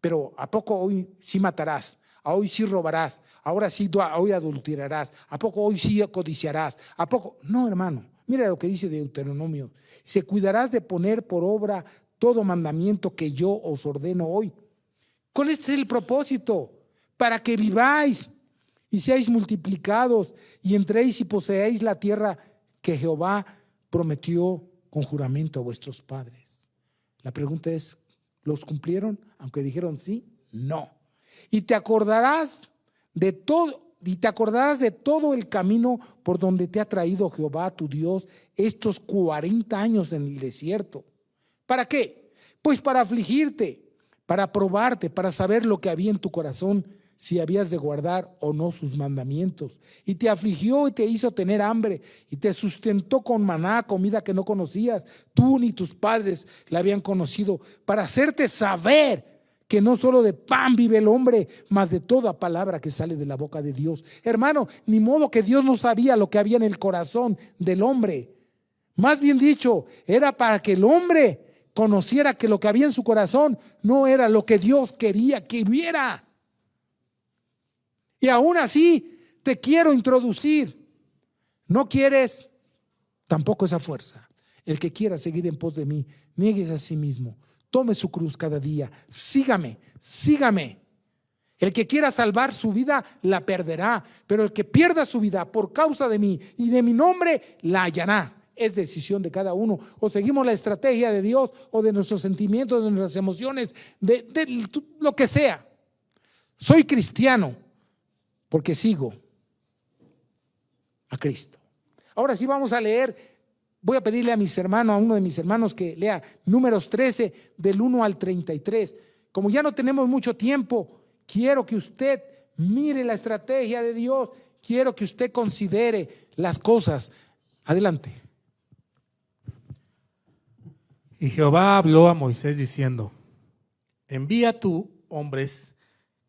Pero ¿a poco hoy sí matarás? ¿A hoy sí robarás? Ahora sí, hoy adulterarás. ¿A poco hoy sí codiciarás? ¿A poco? No, hermano. Mira lo que dice Deuteronomio. Se cuidarás de poner por obra todo mandamiento que yo os ordeno hoy. ¿Cuál es el propósito? Para que viváis y seáis multiplicados y entréis y poseáis la tierra que Jehová prometió con juramento a vuestros padres. La pregunta es, ¿los cumplieron? Aunque dijeron sí, no. Y te acordarás de todo el camino por donde te ha traído Jehová tu Dios estos 40 años en el desierto. ¿Para qué? Pues para afligirte, para probarte, para saber lo que había en tu corazón, si habías de guardar o no sus mandamientos. Y te afligió y te hizo tener hambre y te sustentó con maná, comida que no conocías, tú ni tus padres la habían conocido, para hacerte saber que no solo de pan vive el hombre, mas de toda palabra que sale de la boca de Dios. Hermano, ni modo que Dios no sabía lo que había en el corazón del hombre. Más bien dicho, era para que el hombre conociera que lo que había en su corazón no era lo que Dios quería que hubiera. Y aún así te quiero introducir. ¿No quieres? Tampoco esa fuerza. El que quiera seguir en pos de mí, niegues a sí mismo, tome su cruz cada día, sígame. El que quiera salvar su vida la perderá, pero el que pierda su vida por causa de mí y de mi nombre la hallará. Es decisión de cada uno. O seguimos la estrategia de Dios o de nuestros sentimientos, de nuestras emociones, de lo que sea. Soy cristiano porque sigo a Cristo. Ahora sí vamos a leer. Voy a pedirle a uno de mis hermanos que lea Números 13 del 1 al 33. Como ya no tenemos mucho tiempo, quiero que usted mire la estrategia de Dios. Quiero que usted considere las cosas. Adelante. Y Jehová habló a Moisés diciendo: envía tú hombres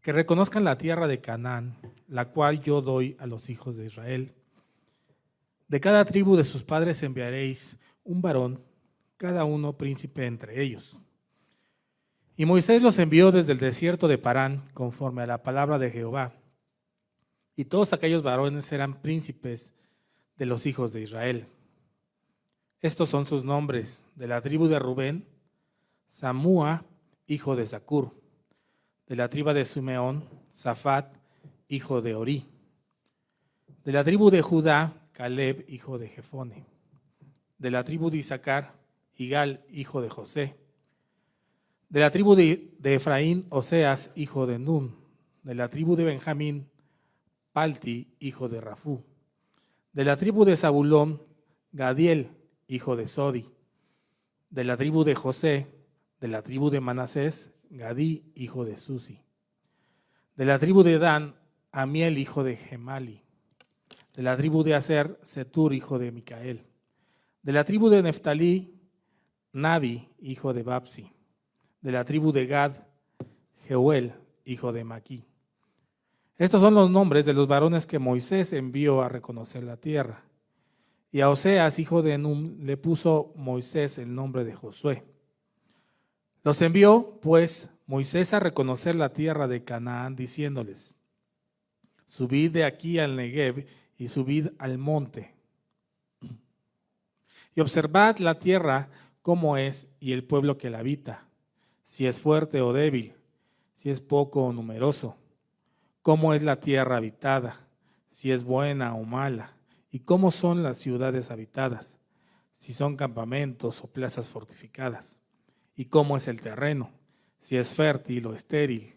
que reconozcan la tierra de Canaán, la cual yo doy a los hijos de Israel. De cada tribu de sus padres enviaréis un varón, cada uno príncipe entre ellos. Y Moisés los envió desde el desierto de Parán, conforme a la palabra de Jehová. Y todos aquellos varones eran príncipes de los hijos de Israel. Estos son sus nombres: de la tribu de Rubén, Samúa, hijo de Zacur. De la tribu de Simeón, Safat, hijo de Orí. De la tribu de Judá, Caleb, hijo de Jefone. De la tribu de Isaacar, Igal, hijo de José. De la tribu de Efraín, Oseas, hijo de Nun. De la tribu de Benjamín, Palti, hijo de Rafú. De la tribu de Zabulón, Gadiel, hijo de Sodi. De la tribu de José, de la tribu de Manasés, Gadí, hijo de Susi. De la tribu de Dan, Amiel, hijo de Gemali. De la tribu de Aser, Setur, hijo de Micael. De la tribu de Neftalí, Nabi, hijo de Babsi. De la tribu de Gad, Jeuel, hijo de Maquí. Estos son los nombres de los varones que Moisés envió a reconocer la tierra. Y a Oseas, hijo de Nun, le puso Moisés el nombre de Josué. Los envió, pues, Moisés a reconocer la tierra de Canaán, diciéndoles: subid de aquí al Negev y subid al monte. Y observad la tierra cómo es y el pueblo que la habita, si es fuerte o débil, si es poco o numeroso, cómo es la tierra habitada, si es buena o mala, y cómo son las ciudades habitadas, si son campamentos o plazas fortificadas, y cómo es el terreno, si es fértil o estéril,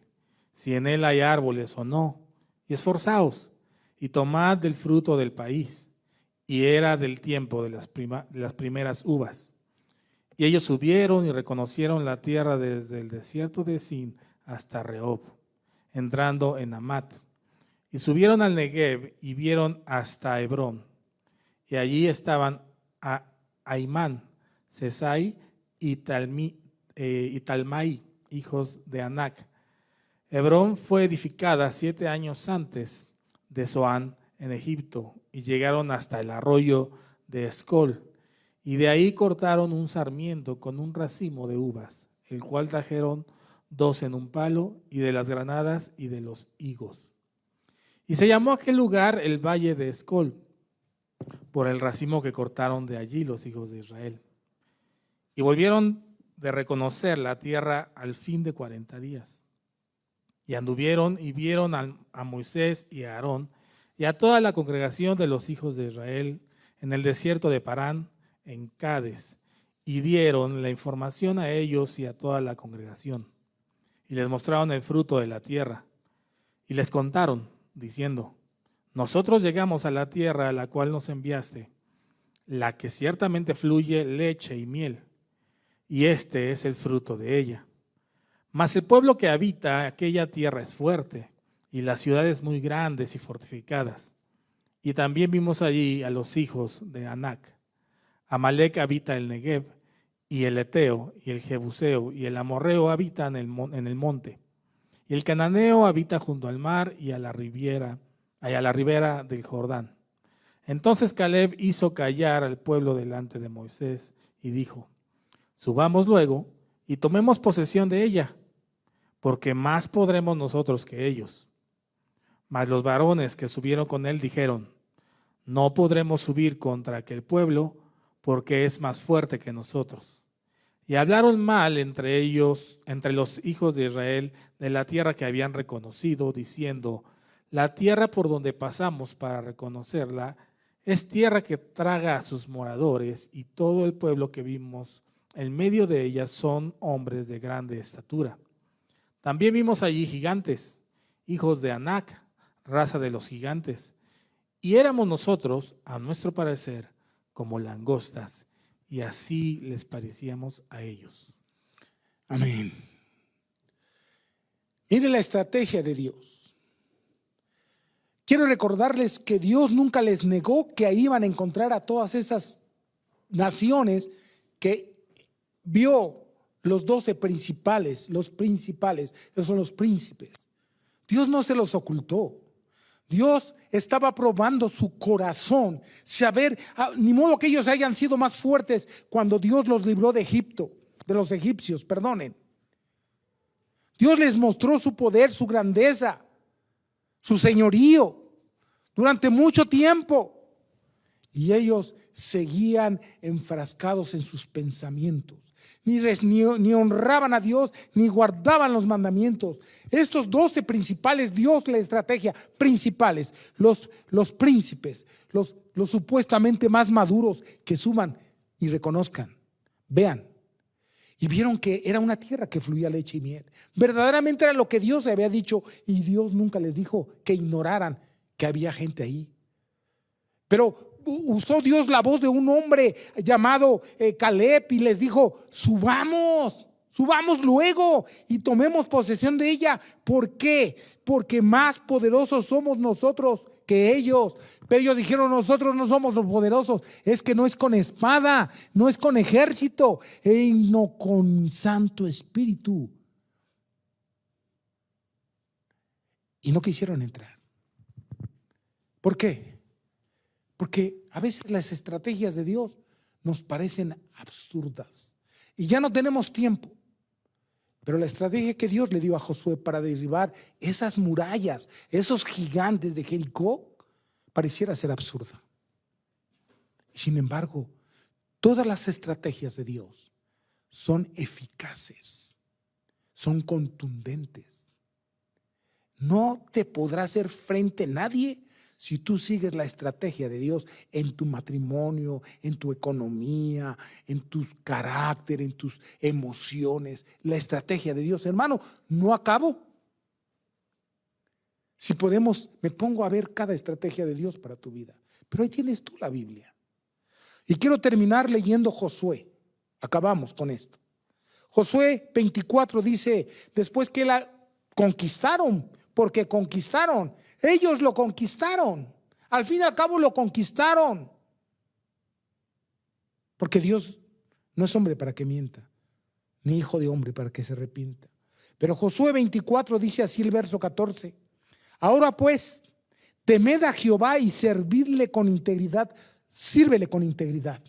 si en él hay árboles o no, y esforzaos, y tomad del fruto del país. Y era del tiempo de las primeras uvas. Y ellos subieron y reconocieron la tierra desde el desierto de Sin hasta Rehob, entrando en Amat. Y subieron al Negev y vieron hasta Hebrón. Y allí estaban Aimán, Sesai y Talmai, hijos de Anac. Hebrón fue edificada 7 años antes de Zoán en Egipto, y llegaron hasta el arroyo de Escol, y de ahí cortaron un sarmiento con un racimo de uvas, el cual trajeron 2 en un palo, y de las granadas y de los higos. Y se llamó aquel lugar el valle de Escol, por el racimo que cortaron de allí los hijos de Israel. Y volvieron de reconocer la tierra al fin de 40 días. Y anduvieron y vieron a Moisés y a Aarón y a toda la congregación de los hijos de Israel en el desierto de Parán, en Cades, y dieron la información a ellos y a toda la congregación. Y les mostraron el fruto de la tierra. Y les contaron, diciendo: nosotros llegamos a la tierra a la cual nos enviaste, la que ciertamente fluye leche y miel, y este es el fruto de ella. Mas el pueblo que habita aquella tierra es fuerte, y las ciudades muy grandes y fortificadas. Y también vimos allí a los hijos de Anac. Amalek habita el Negev, y el Eteo, y el Jebuseo, y el Amorreo habitan en el monte. Y el Cananeo habita junto al mar y a la ribera del Jordán. Entonces Caleb hizo callar al pueblo delante de Moisés y dijo: subamos luego y tomemos posesión de ella, porque más podremos nosotros que ellos. Mas los varones que subieron con él dijeron: no podremos subir contra aquel pueblo, porque es más fuerte que nosotros. Y hablaron mal entre ellos, entre los hijos de Israel, de la tierra que habían reconocido, diciendo: la tierra por donde pasamos para reconocerla es tierra que traga a sus moradores, y todo el pueblo que vimos en medio de ella son hombres de grande estatura. También vimos allí gigantes, hijos de Anac, raza de los gigantes, y éramos nosotros, a nuestro parecer, como langostas, y así les parecíamos a ellos. Amén. Mire la estrategia de Dios. Quiero recordarles que Dios nunca les negó que ahí iban a encontrar a todas esas naciones que vio los 12 principales, esos son los príncipes. Dios no se los ocultó. Dios estaba probando su corazón, saber, ni modo que ellos hayan sido más fuertes cuando Dios los libró de Egipto, de los egipcios, perdonen. Dios les mostró su poder, su grandeza, su señorío durante mucho tiempo, y ellos seguían enfrascados en sus pensamientos, ni honraban a Dios, ni guardaban los mandamientos. Estos 12 principales, Dios la estrategia, principales, los príncipes, los supuestamente más maduros, que suban y reconozcan, vean, y vieron que era una tierra que fluía leche y miel. Verdaderamente era lo que Dios había dicho, y Dios nunca les dijo que ignoraran que había gente ahí. Pero usó Dios la voz de un hombre llamado Caleb y les dijo: subamos luego y tomemos posesión de ella. ¿Por qué? Porque más poderosos somos nosotros que ellos. Pero ellos dijeron: nosotros no somos los poderosos, es que no es con espada, no es con ejército, no con mi Santo Espíritu. Y no quisieron entrar. ¿Por qué? Porque a veces las estrategias de Dios nos parecen absurdas y ya no tenemos tiempo. Pero la estrategia que Dios le dio a Josué para derribar esas murallas, esos gigantes de Jericó, pareciera ser absurda. Y sin embargo, todas las estrategias de Dios son eficaces, son contundentes. No te podrá hacer frente nadie si tú sigues la estrategia de Dios en tu matrimonio, en tu economía, en tu carácter, en tus emociones. La estrategia de Dios, hermano, no acabo. Si podemos, me pongo a ver cada estrategia de Dios para tu vida. Pero ahí tienes tú la Biblia. Y quiero terminar leyendo Josué. Acabamos con esto. Josué 24 dice: después que la conquistaron, porque conquistaron, ellos lo conquistaron, al fin y al cabo lo conquistaron, porque Dios no es hombre para que mienta, ni hijo de hombre para que se arrepienta. Pero Josué 24 dice así el verso 14: ahora pues, temed a Jehová y servidle con integridad. Sírvele con integridad.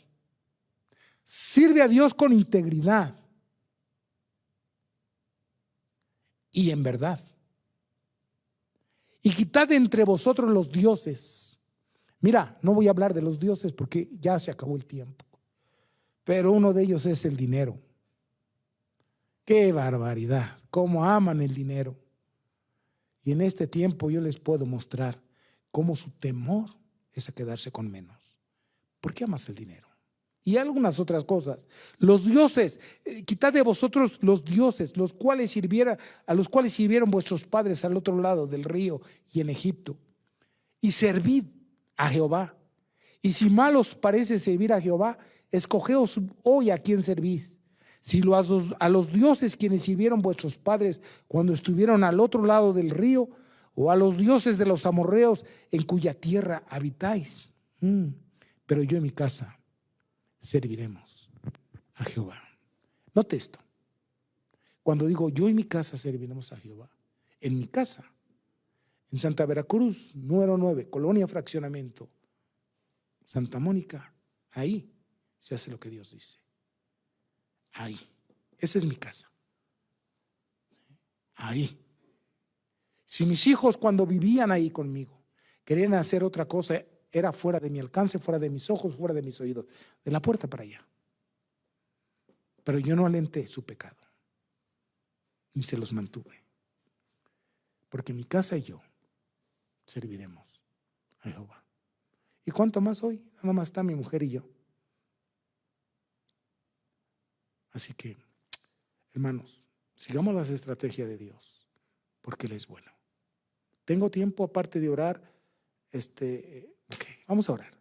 Sirve a Dios con integridad y en verdad. Y quitad de entre vosotros los dioses. Mira, no voy a hablar de los dioses porque ya se acabó el tiempo. Pero uno de ellos es el dinero. ¡Qué barbaridad! Cómo aman el dinero. Y en este tiempo yo les puedo mostrar cómo su temor es a quedarse con menos. ¿Por qué amas el dinero? Y algunas otras cosas. Los dioses, quitad de vosotros los dioses, a los cuales sirvieron vuestros padres al otro lado del río y en Egipto. Y servid a Jehová. Y si mal os parece servir a Jehová, escogeos hoy a quién servís. Si a los dioses quienes sirvieron vuestros padres cuando estuvieron al otro lado del río, o a los dioses de los amorreos en cuya tierra habitáis. Pero yo en mi casa serviremos a Jehová. Note esto. Cuando digo yo en mi casa serviremos a Jehová, en mi casa, en Santa Veracruz, número 9, Colonia Fraccionamiento, Santa Mónica, ahí se hace lo que Dios dice. Ahí. Esa es mi casa. Ahí. Si mis hijos cuando vivían ahí conmigo querían hacer otra cosa, era fuera de mi alcance, fuera de mis ojos, fuera de mis oídos, de la puerta para allá. Pero yo no alenté su pecado, ni se los mantuve. Porque mi casa y yo serviremos a Jehová. ¿Y cuánto más hoy? Nada más está mi mujer y yo. Así que, hermanos, sigamos las estrategias de Dios, porque Él es bueno. Tengo tiempo aparte de orar. Ok, vamos a orar.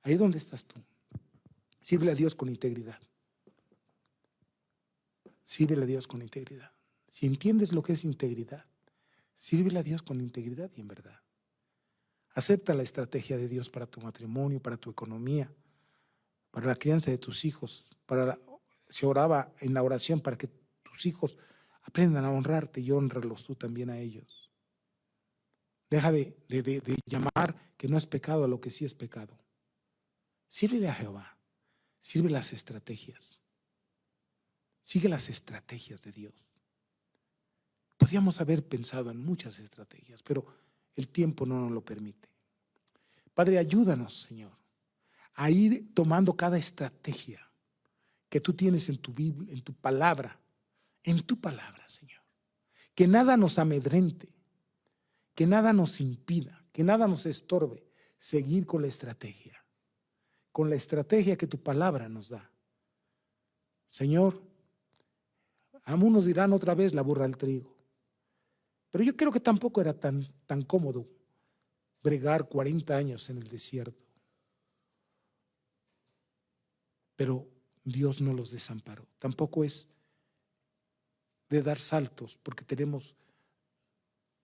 Ahí donde estás tú, sírvele a Dios con integridad. Sírvele a Dios con integridad. Si entiendes lo que es integridad, sírvele a Dios con integridad y en verdad. Acepta la estrategia de Dios para tu matrimonio, para tu economía, para la crianza de tus hijos. Se oraba en la oración para que tus hijos aprendan a honrarte y honrarlos tú también a ellos. Deja de llamar que no es pecado a lo que sí es pecado. Sírvele a Jehová. Sirve las estrategias. Sigue las estrategias de Dios. Podríamos haber pensado en muchas estrategias, pero el tiempo no nos lo permite. Padre, ayúdanos, Señor, a ir tomando cada estrategia que tú tienes en tu Biblia, en tu palabra, Señor. Que nada nos amedrente, que nada nos impida, que nada nos estorbe seguir con la estrategia que tu palabra nos da. Señor, algunos dirán otra vez la burra al trigo, pero yo creo que tampoco era tan cómodo bregar 40 años en el desierto. Pero Dios no los desamparó. Tampoco es de dar saltos, porque tenemos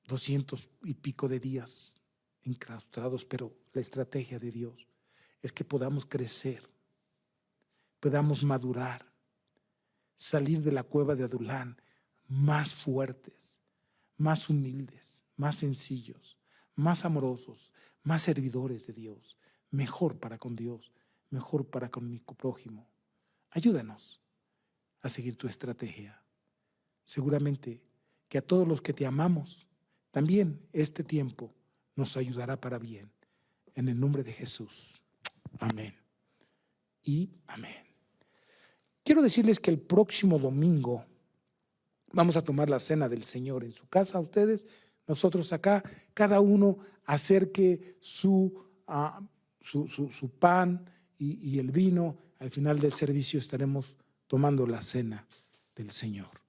200 y pico de días enclaustrados, pero la estrategia de Dios es que podamos crecer, podamos madurar, salir de la cueva de Adulán más fuertes, más humildes, más sencillos, más amorosos, más servidores de Dios, mejor para con Dios, mejor para con mi prójimo. Ayúdanos a seguir tu estrategia. Seguramente que a todos los que te amamos, también este tiempo nos ayudará para bien. En el nombre de Jesús. Amén. Y amén. Quiero decirles que el próximo domingo vamos a tomar la cena del Señor en su casa, ustedes, nosotros acá, cada uno acerque su pan y el vino. Al final del servicio estaremos tomando la cena del Señor.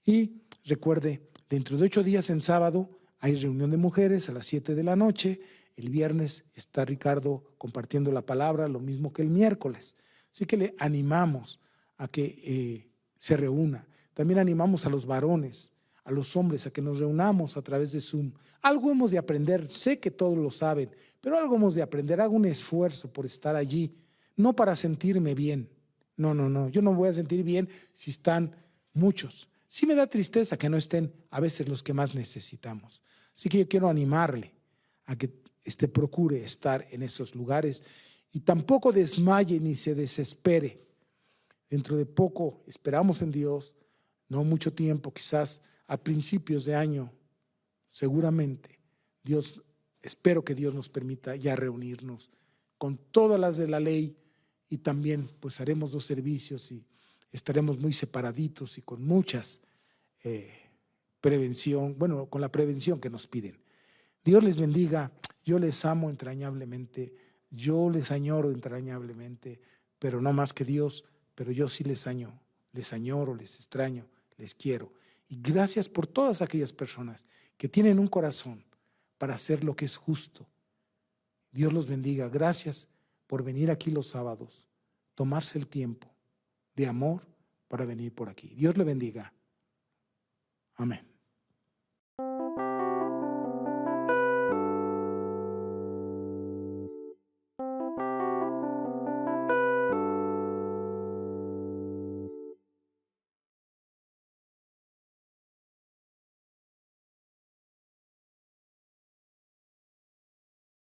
Y recuerde, dentro de 8 días en sábado hay reunión de mujeres a las 7 de la noche. El viernes está Ricardo compartiendo la palabra, lo mismo que el miércoles. Así que le animamos a que se reúna. También animamos a los varones, a los hombres, a que nos reunamos a través de Zoom. Algo hemos de aprender, sé que todos lo saben, pero algo hemos de aprender. Hago un esfuerzo por estar allí, no para sentirme bien. No, yo no voy a sentir bien si están muchos. Sí me da tristeza que no estén a veces los que más necesitamos. Así que yo quiero animarle a que procure estar en esos lugares y tampoco desmaye ni se desespere. Dentro de poco esperamos en Dios, no mucho tiempo, quizás a principios de año, seguramente espero que Dios nos permita ya reunirnos con todas las de la ley y también pues haremos 2 servicios y estaremos muy separaditos y con muchas prevención, con la prevención que nos piden. Dios les bendiga, yo les amo entrañablemente, yo les añoro entrañablemente, pero no más que Dios, pero yo sí les añoro, les extraño, les quiero. Y gracias por todas aquellas personas que tienen un corazón para hacer lo que es justo. Dios los bendiga, gracias por venir aquí los sábados, tomarse el tiempo de amor para venir por aquí. Dios le bendiga. Amén.